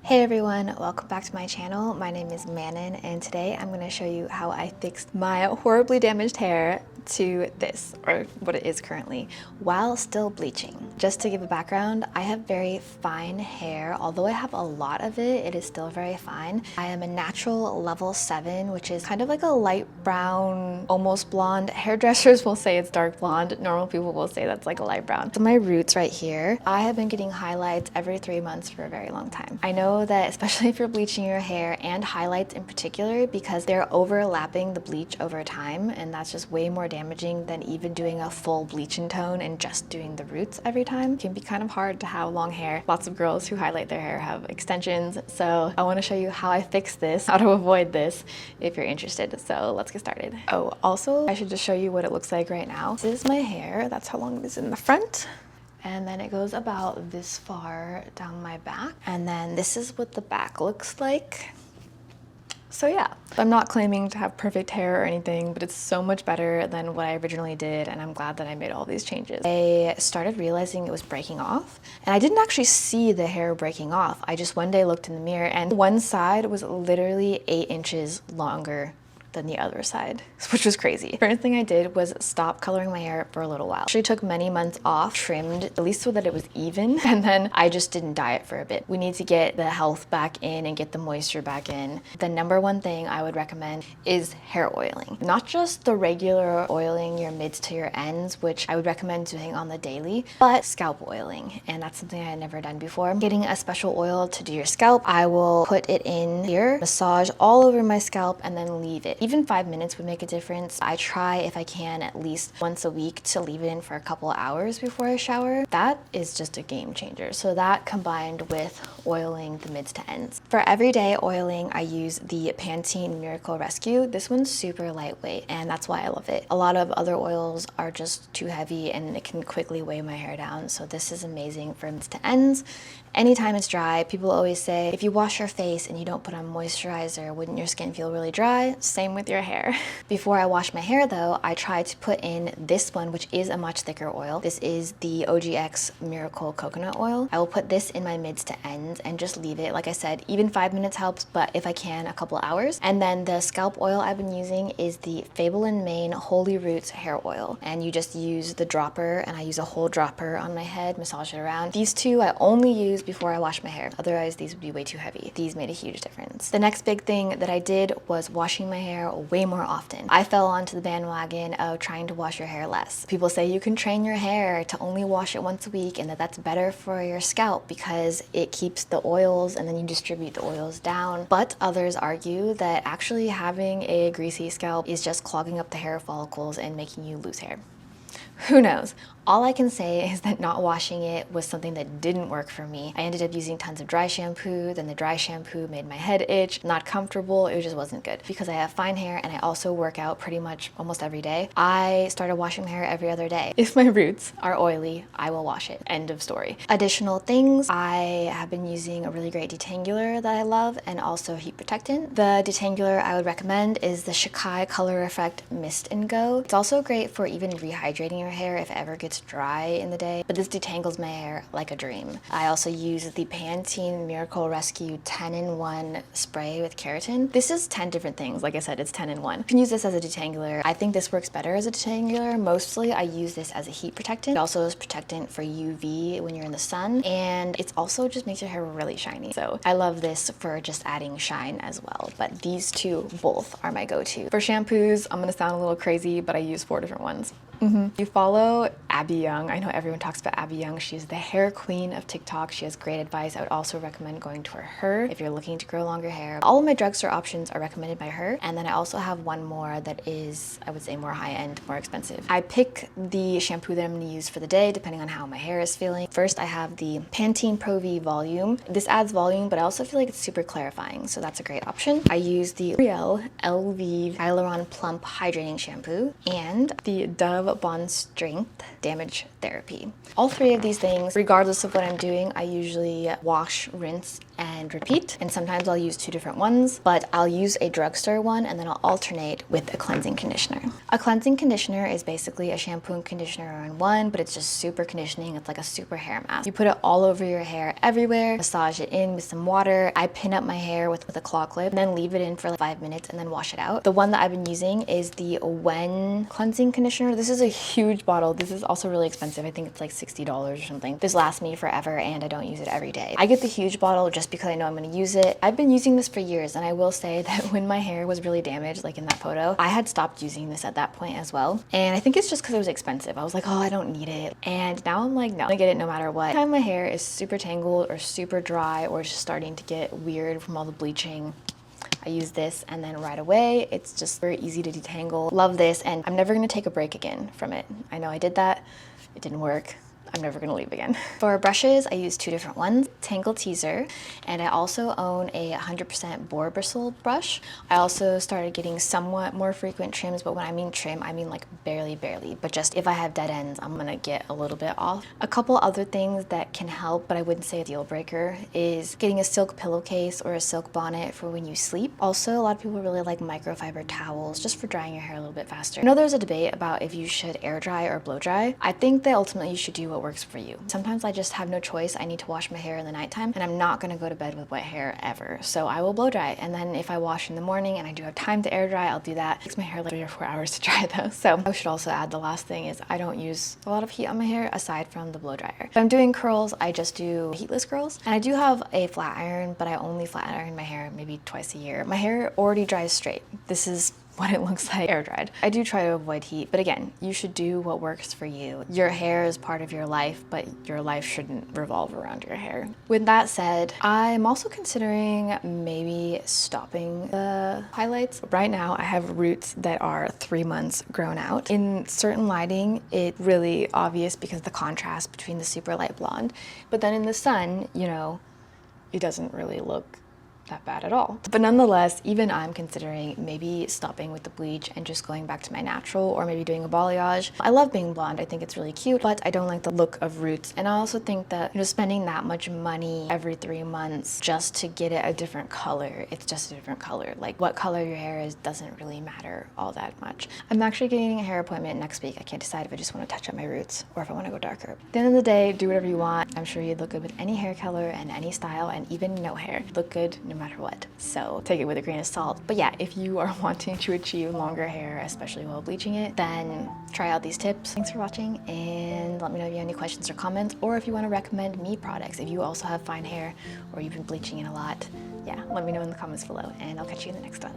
Hey everyone, welcome back to my channel. My name is Manon and today I'm going to show you how I fixed my horribly damaged hair to this, or what it is currently, while still bleaching. Just to give a background, I have very fine hair. Although I have a lot of it, it is still very fine. I am a natural level 7, which is kind of like a light brown, almost blonde. Hairdressers will say it's dark blonde. Normal people will say that's like a light brown. So my roots right here, I have been getting highlights every 3 months for a very long time. I know that especially if you're bleaching your hair, and highlights in particular, because they're overlapping the bleach over time, and that's just way more damaging than even doing a full bleach and tone and just doing the roots every time. It can be kind of hard to have long hair. Lots of girls who highlight their hair have extensions, so I want to show you how I fix this, how to avoid this if you're interested. So let's get started. Oh, also I should just show you what it looks like right now. This is my hair. That's how long it is in the front. And then it goes about this far down my back. And then this is what the back looks like. So yeah, I'm not claiming to have perfect hair or anything, but it's so much better than what I originally did, and I'm glad that I made all these changes. I started realizing it was breaking off, and I didn't actually see the hair breaking off. I just one day looked in the mirror and one side was literally 8 inches longer than the other side, which was crazy. First thing I did was stop coloring my hair for a little while. Actually took many months off, trimmed, at least so that it was even, and then I just didn't dye it for a bit. We need to get the health back in and get the moisture back in. The number one thing I would recommend is hair oiling. Not just the regular oiling your mids to your ends, which I would recommend doing on the daily, but scalp oiling, and that's something I had never done before. Getting a special oil to do your scalp, I will put it in here, massage all over my scalp, and then leave it. Even 5 minutes would make a difference. I try, if I can, at least once a week to leave it in for a couple of hours before I shower. That is just a game changer. So that combined with oiling the mids to ends. For everyday oiling, I use the Pantene Miracle Rescue. This one's super lightweight, and that's why I love it. A lot of other oils are just too heavy and it can quickly weigh my hair down. So this is amazing for mids to ends. Anytime it's dry, people always say, if you wash your face and you don't put on moisturizer, wouldn't your skin feel really dry? Same with your hair. Before I wash my hair though, I try to put in this one, which is a much thicker oil. This is the OGX Miracle Coconut Oil. I will put this in my mids to ends and just leave it. Like I said, even 5 minutes helps, but if I can, a couple hours. And then the scalp oil I've been using is the Fable & Mane Holy Roots Hair Oil. And you just use the dropper, and I use a whole dropper on my head, massage it around. These two I only use before I wash my hair. Otherwise, these would be way too heavy. These made a huge difference. The next big thing that I did was washing my hair way more often. I fell onto the bandwagon of trying to wash your hair less. People say you can train your hair to only wash it once a week and that that's better for your scalp because it keeps the oils and then you distribute the oils down. But others argue that actually having a greasy scalp is just clogging up the hair follicles and making you lose hair. Who knows? All I can say is that not washing it was something that didn't work for me. I ended up using tons of dry shampoo, then the dry shampoo made my head itch, not comfortable, it just wasn't good. Because I have fine hair and I also work out pretty much almost every day, I started washing my hair every other day. If my roots are oily, I will wash it. End of story. Additional things, I have been using a really great detangler that I love, and also heat protectant. The detangler I would recommend is the Shakai Color Effect Mist and Go. It's also great for even rehydrating your hair if it ever gets dry in the day, but this detangles my hair like a dream. I also use the Pantene Miracle Rescue 10-in-1 spray with keratin. This is 10 different things. Like I said, it's 10-in-1. You can use this as a detangler. I think this works better as a detangler. Mostly I use this as a heat protectant. It also is protectant for UV when you're in the sun, and it also just makes your hair really shiny. So I love this for just adding shine as well, but these two both are my go-to. For shampoos, I'm gonna sound a little crazy, but I use 4 different ones. You follow Abbey Young. I know everyone talks about Abbey Young. She's the hair queen of TikTok. She has great advice. I would also recommend going to her if you're looking to grow longer hair. All of my drugstore options are recommended by her. And then I also have one more that is, I would say, more high-end, more expensive. I pick the shampoo that I'm gonna use for the day depending on how my hair is feeling. First, I have the Pantene Pro V Volume. This adds volume, but I also feel like it's super clarifying, so that's a great option. I use the L'Oreal LV Hyaluron Plump Hydrating Shampoo and the Dove Bond Strength damage therapy. All three of these things, regardless of what I'm doing, I usually wash, rinse, and repeat. And sometimes I'll use two different ones, but I'll use a drugstore one and then I'll alternate with a cleansing conditioner. A cleansing conditioner is basically a shampoo and conditioner in one, but it's just super conditioning. It's like a super hair mask. You put it all over your hair everywhere, massage it in with some water. I pin up my hair with a claw clip and then leave it in for like 5 minutes and then wash it out. The one that I've been using is the Wen cleansing conditioner. This is a huge bottle. This is also really expensive. I think it's like $60 or something. This lasts me forever and I don't use it every day. I get the huge bottle just because I know I'm going to use it. I've been using this for years, and I will say that when my hair was really damaged, like in that photo, I had stopped using this at that point as well. And I think it's just because it was expensive. I was like, oh, I don't need it. And now I'm like, no, I get it no matter what. Anytime my hair is super tangled or super dry or just starting to get weird from all the bleaching, I use this and then right away, it's just very easy to detangle. Love this, and I'm never gonna take a break again from it. I know I did that, it didn't work. I'm never gonna leave again. For brushes, I use two different ones, Tangle Teaser, and I also own a 100% boar bristle brush. I also started getting somewhat more frequent trims, but when I mean trim, I mean like barely, but just if I have dead ends, I'm gonna get a little bit off. A couple other things that can help, but I wouldn't say a deal breaker, is getting a silk pillowcase or a silk bonnet for when you sleep. Also, a lot of people really like microfiber towels just for drying your hair a little bit faster. I know there's a debate about if you should air dry or blow dry. I think that ultimately you should do what works for you. Sometimes I just have no choice. I need to wash my hair in the nighttime, and I'm not gonna go to bed with wet hair ever. So I will blow dry, and then if I wash in the morning and I do have time to air dry, I'll do that. It takes my hair like 3 or 4 hours to dry though. So I should also add, the last thing is I don't use a lot of heat on my hair aside from the blow dryer. If I'm doing curls, I just do heatless curls, and I do have a flat iron, but I only flat iron my hair maybe twice a year. My hair already dries straight. This is what it looks like air dried. I do try to avoid heat, but again, you should do what works for you. Your hair is part of your life, but your life shouldn't revolve around your hair. With that said, I'm also considering maybe stopping the highlights. Right now, I have roots that are 3 months grown out. In certain lighting, it's really obvious because of the contrast between the super light blonde, but then in the sun, you know, it doesn't really look that bad at all. But nonetheless, even I'm considering maybe stopping with the bleach and just going back to my natural, or maybe doing a balayage. I love being blonde. I think it's really cute, but I don't like the look of roots. And I also think that, you know, spending that much money every 3 months just to get it a different color, it's just a different color. Like what color your hair is doesn't really matter all that much. I'm actually getting a hair appointment next week. I can't decide if I just want to touch up my roots or if I want to go darker. At the end of the day, do whatever you want. I'm sure you'd look good with any hair color and any style, and even no hair. Look good no matter what. So take it with a grain of salt. But yeah, if you are wanting to achieve longer hair, especially while bleaching it, then try out these tips. Thanks for watching, and let me know if you have any questions or comments, or if you want to recommend me products. If you also have fine hair or you've been bleaching it a lot, yeah, let me know in the comments below, and I'll catch you in the next one.